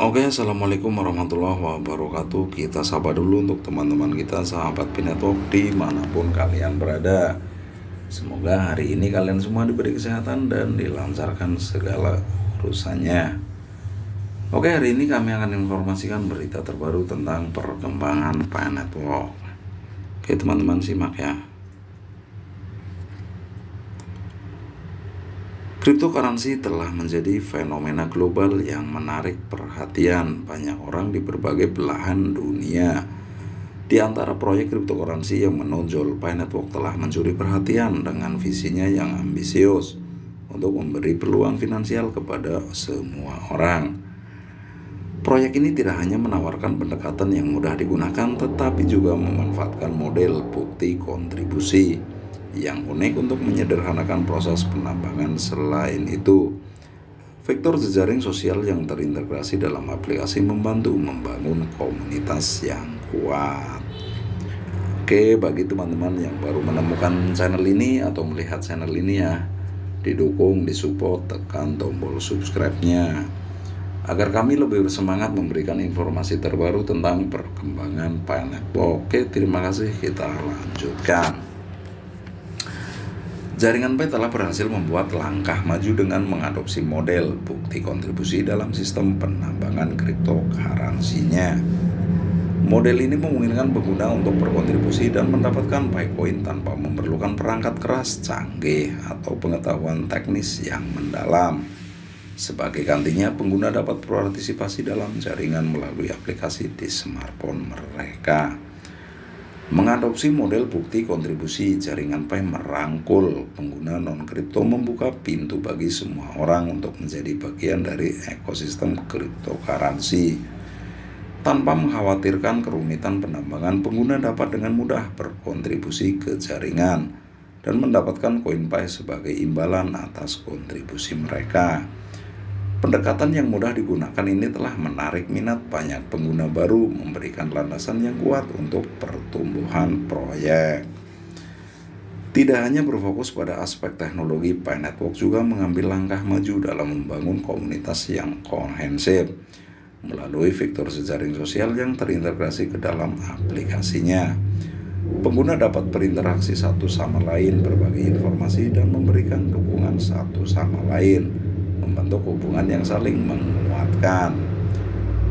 Oke, assalamualaikum warahmatullahi wabarakatuh. Kita sapa dulu untuk teman-teman kita, sahabat Pinetwork dimanapun kalian berada. Semoga hari ini kalian semua diberi kesehatan dan dilancarkan segala urusannya. Oke, hari ini kami akan informasikan berita terbaru tentang perkembangan Pinetwork. Oke teman-teman, simak ya. Cryptocurrency telah menjadi fenomena global yang menarik perhatian banyak orang di berbagai belahan dunia. Di antara proyek cryptocurrency yang menonjol, Pinetwork telah mencuri perhatian dengan visinya yang ambisius untuk memberi peluang finansial kepada semua orang. Proyek ini tidak hanya menawarkan pendekatan yang mudah digunakan, tetapi juga memanfaatkan model bukti kontribusi yang unik untuk menyederhanakan proses penambangan. Selain itu, vektor jejaring sosial yang terintegrasi dalam aplikasi membantu membangun komunitas yang kuat. Oke, bagi teman-teman yang baru menemukan channel ini atau melihat channel ini ya, didukung, disupport, tekan tombol subscribe-nya agar kami lebih bersemangat memberikan informasi terbaru tentang perkembangan Pinetwork. Oke, terima kasih, kita lanjutkan. Jaringan Pi telah berhasil membuat langkah maju dengan mengadopsi model bukti kontribusi dalam sistem penambangan cryptocurrency-nya. Model ini memungkinkan pengguna untuk berkontribusi dan mendapatkan Picoin tanpa memerlukan perangkat keras canggih atau pengetahuan teknis yang mendalam. Sebagai gantinya, pengguna dapat berpartisipasi dalam jaringan melalui aplikasi di smartphone mereka. Mengadopsi model bukti kontribusi, jaringan Pi merangkul pengguna non-kripto, membuka pintu bagi semua orang untuk menjadi bagian dari ekosistem cryptocurrency. Tanpa mengkhawatirkan kerumitan penambangan, pengguna dapat dengan mudah berkontribusi ke jaringan dan mendapatkan koin Pi sebagai imbalan atas kontribusi mereka. Pendekatan yang mudah digunakan ini telah menarik minat banyak pengguna baru, memberikan landasan yang kuat untuk pertumbuhan proyek. Tidak hanya berfokus pada aspek teknologi, Pinetwork juga mengambil langkah maju dalam membangun komunitas yang komprehensif melalui vektor jejaring sosial yang terintegrasi ke dalam aplikasinya. Pengguna dapat berinteraksi satu sama lain, berbagi informasi, dan memberikan dukungan satu sama lain, membentuk hubungan yang saling menguatkan.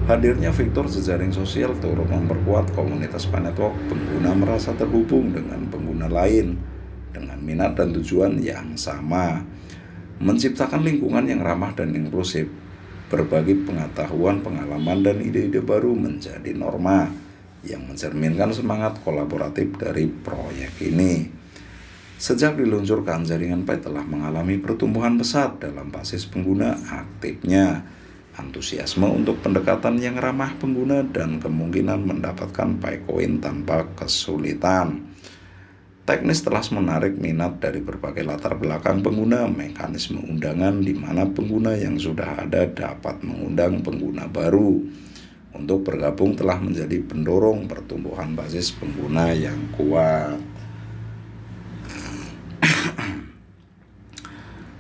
Hadirnya vektor jejaring sosial turut memperkuat komunitas Pinetwork. Pengguna merasa terhubung dengan pengguna lain dengan minat dan tujuan yang sama, menciptakan lingkungan yang ramah dan inklusif. Berbagi pengetahuan, pengalaman, dan ide-ide baru menjadi norma yang mencerminkan semangat kolaboratif dari proyek ini. Sejak diluncurkan, jaringan Pi telah mengalami pertumbuhan pesat dalam basis pengguna aktifnya, antusiasme untuk pendekatan yang ramah pengguna, dan kemungkinan mendapatkan Picoin tanpa kesulitan. Teknis telah menarik minat dari berbagai latar belakang pengguna, mekanisme undangan di mana pengguna yang sudah ada dapat mengundang pengguna baru untuk bergabung telah menjadi pendorong pertumbuhan basis pengguna yang kuat.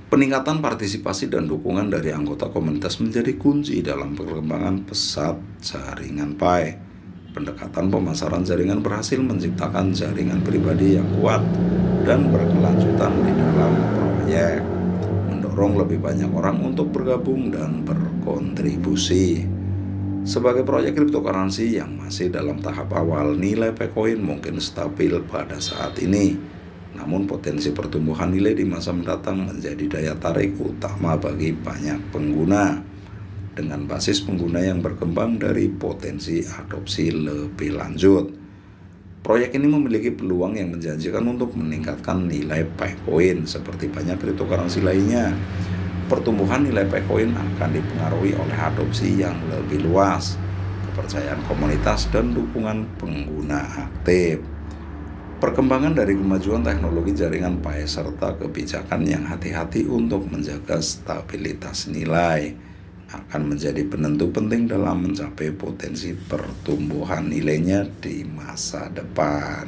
Peningkatan partisipasi dan dukungan dari anggota komunitas menjadi kunci dalam perkembangan pesat jaringan Pi. Pendekatan pemasaran jaringan berhasil menciptakan jaringan pribadi yang kuat dan berkelanjutan di dalam proyek, mendorong lebih banyak orang untuk bergabung dan berkontribusi. Sebagai proyek cryptocurrency yang masih dalam tahap awal, nilai Picoin mungkin stabil pada saat ini. Namun potensi pertumbuhan nilai di masa mendatang menjadi daya tarik utama bagi banyak pengguna. Dengan basis pengguna yang berkembang dari potensi adopsi lebih lanjut, proyek ini memiliki peluang yang menjanjikan untuk meningkatkan nilai Picoin. Seperti banyak cryptocurrency lainnya, pertumbuhan nilai Picoin akan dipengaruhi oleh adopsi yang lebih luas, kepercayaan komunitas, dan dukungan pengguna aktif. Perkembangan dari kemajuan teknologi jaringan Pi serta kebijakan yang hati-hati untuk menjaga stabilitas nilai akan menjadi penentu penting dalam mencapai potensi pertumbuhan nilainya di masa depan.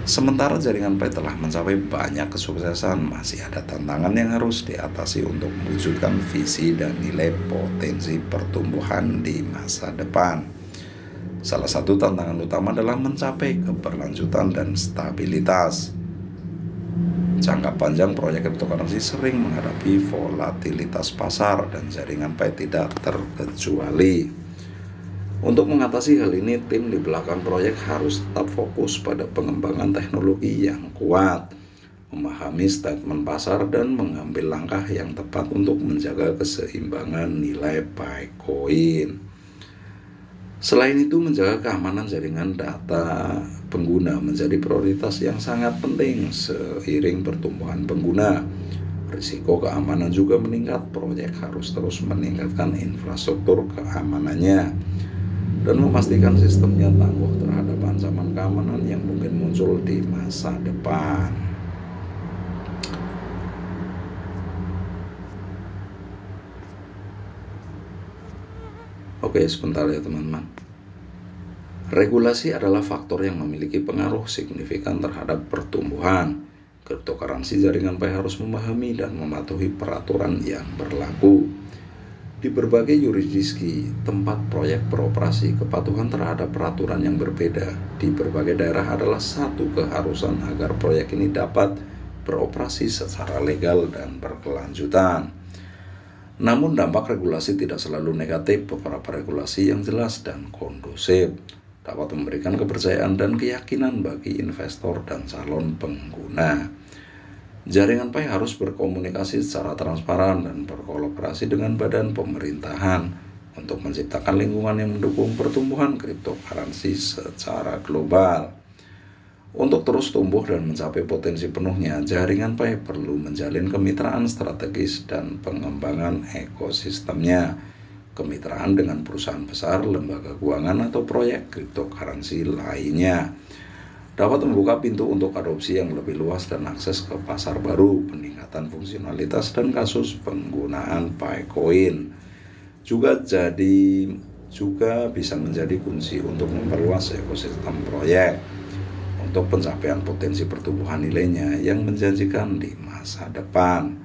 Sementara jaringan Pi telah mencapai banyak kesuksesan, masih ada tantangan yang harus diatasi untuk mewujudkan visi dan nilai potensi pertumbuhan di masa depan. Salah satu tantangan utama adalah mencapai keberlanjutan dan stabilitas. Jangka panjang proyek cryptocurrency sering menghadapi volatilitas pasar dan jaringan Pi tidak terkecuali. Untuk mengatasi hal ini, tim di belakang proyek harus tetap fokus pada pengembangan teknologi yang kuat, memahami statement pasar, dan mengambil langkah yang tepat untuk menjaga keseimbangan nilai Bitcoin. Selain itu, menjaga keamanan jaringan data pengguna menjadi prioritas yang sangat penting. Seiring pertumbuhan pengguna, risiko keamanan juga meningkat. Proyek harus terus meningkatkan infrastruktur keamanannya dan memastikan sistemnya tangguh terhadap ancaman keamanan yang mungkin muncul di masa depan. Oke, sebentar ya teman-teman. Regulasi adalah faktor yang memiliki pengaruh signifikan terhadap pertumbuhan. Cryptocurrency jaringan Pi harus memahami dan mematuhi peraturan yang berlaku. Di berbagai yurisdiksi tempat proyek beroperasi, kepatuhan terhadap peraturan yang berbeda di berbagai daerah adalah satu keharusan agar proyek ini dapat beroperasi secara legal dan berkelanjutan. Namun dampak regulasi tidak selalu negatif. Beberapa regulasi yang jelas dan kondusif dapat memberikan kepercayaan dan keyakinan bagi investor dan calon pengguna. Jaringan Pi harus berkomunikasi secara transparan dan berkolaborasi dengan badan pemerintahan untuk menciptakan lingkungan yang mendukung pertumbuhan cryptocurrency secara global. Untuk terus tumbuh dan mencapai potensi penuhnya, jaringan Pi perlu menjalin kemitraan strategis dan pengembangan ekosistemnya. Kemitraan dengan perusahaan besar, lembaga keuangan, atau proyek cryptocurrency lainnya dapat membuka pintu untuk adopsi yang lebih luas dan akses ke pasar baru, peningkatan fungsionalitas, dan kasus penggunaan Bitcoin. Juga bisa menjadi kunci untuk memperluas ekosistem proyek untuk pencapaian potensi pertumbuhan nilainya yang menjanjikan di masa depan.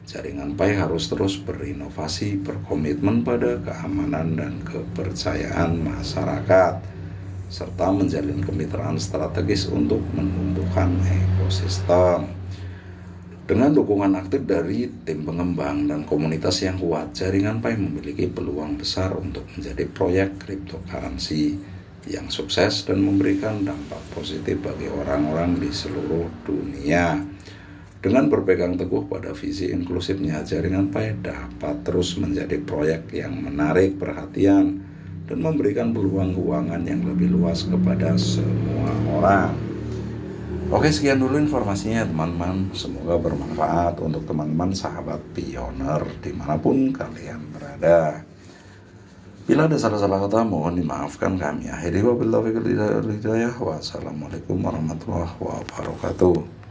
Jaringan Pi harus terus berinovasi, berkomitmen pada keamanan dan kepercayaan masyarakat, serta menjalin kemitraan strategis untuk menumbuhkan ekosistem. Dengan dukungan aktif dari tim pengembang dan komunitas yang kuat, jaringan Pi memiliki peluang besar untuk menjadi proyek cryptocurrency yang sukses dan memberikan dampak positif bagi orang-orang di seluruh dunia. Dengan berpegang teguh pada visi inklusifnya, jaringan Pi dapat terus menjadi proyek yang menarik perhatian dan memberikan peluang keuangan yang lebih luas kepada semua orang. Oke, sekian dulu informasinya teman-teman. Semoga bermanfaat untuk teman-teman sahabat pioner dimanapun kalian berada. Bila ada salah-salah kata mohon dimaafkan. Kami akhiri wabillahi taufiq wal hidayah. Wassalamualaikum warahmatullahi wabarakatuh.